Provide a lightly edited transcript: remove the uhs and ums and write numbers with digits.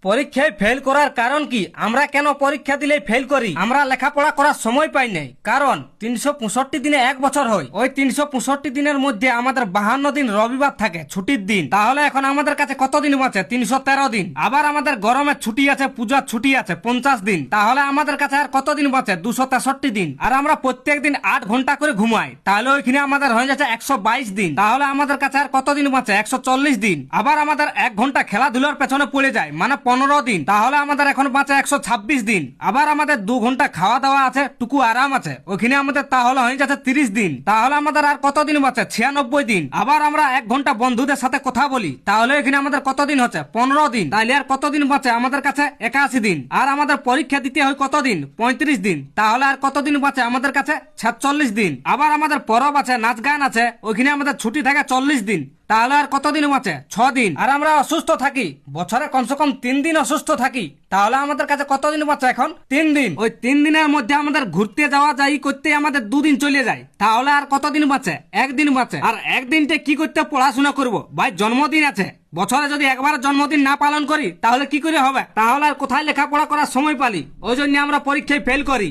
পরীক্ষায় ফেল করার কারণ কি? আমরা কেন পরীক্ষা দিলেই ফেল করি? আমরা লেখাপড়া করার সময় পাই নাই। কারণ 365 দিনে এক বছর হয়, ওই 365 দিনের মধ্যে আমাদের 52 দিন রবিবার থাকে ছুটির দিন। তাহলে এখন আমাদের কাছে কত দিন আছে? 313 দিন। আবার আমাদের গরমের ছুটি আছে, পূজার ছুটি আছে 50 দিন। তাহলে আমাদের কাছে আর কত দিন বাঁচে? 263 দিন। আর আমরা প্রত্যেক দিন 8 ঘন্টা করে ঘুমাই, তাহলে ওইখানে আমাদের হয়ে যাচ্ছে 122 দিন। তাহলে আমাদের কাছে আর কত দিন বাঁচে? 140 দিন। আবার আমাদের 1 ঘন্টা খেলাধুলার পেছনে পড়ে যায়, মানে 15 দিন। তাহলে আমাদের এখন বাঁচে 126 দিন। আবার আমাদের 2 ঘন্টা খাওয়া দাওয়া আছে, টুকু আরাম আছে, ওখানে আমাদের তাহলে হয়ে যাচ্ছে 30 দিন। তাহলে আমাদের আর কত দিন বাঁচে? 96 দিন। আবার আমরা 1 ঘন্টা বন্ধুদের সাথে কথা বলি, তাহলে এখানে আমাদের কত দিন হচ্ছে? 15 দিন। তাহলে আর কত দিন বাঁচে আমাদের কাছে? 81 দিন। আর আমাদের পরীক্ষা দিতে হয় কত দিন? 35 দিন। তাহলে আর কত দিন বাঁচে আমাদের কাছে? 46 দিন। আবার আমাদের পরব আছে, নাচ গান আছে, ওইখানে আমাদের ছুটি থাকে 40 দিন। তাহলে আর কত দিন বাঁচে? 6 দিন। আর আমরা অসুস্থ থাকি, বছরে কমসে কম 3 দিন অসুস্থ থাকি, তাহলে আমাদের কাছে কত দিন বাঁচে? এখন 3 দিন। ওই 3 দিনের মধ্যে আমাদের ঘুরতে যাওয়া যাই করতে আমাদের 2 দিন চলে যায়, তাহলে আর কত দিন বাঁচে? 1 দিন বাঁচে। আর 1 দিনটা কি করতে? পড়াশোনা করব। ভাই জন্মদিন আছে, বছরে যদি একবার জন্মদিন না পালন করি তাহলে কি করে হবে? তাহলে আর কোথায় লেখাপড়া করার সময় পালি? ওই জন্য আমরা পরীক্ষায় ফেল করি।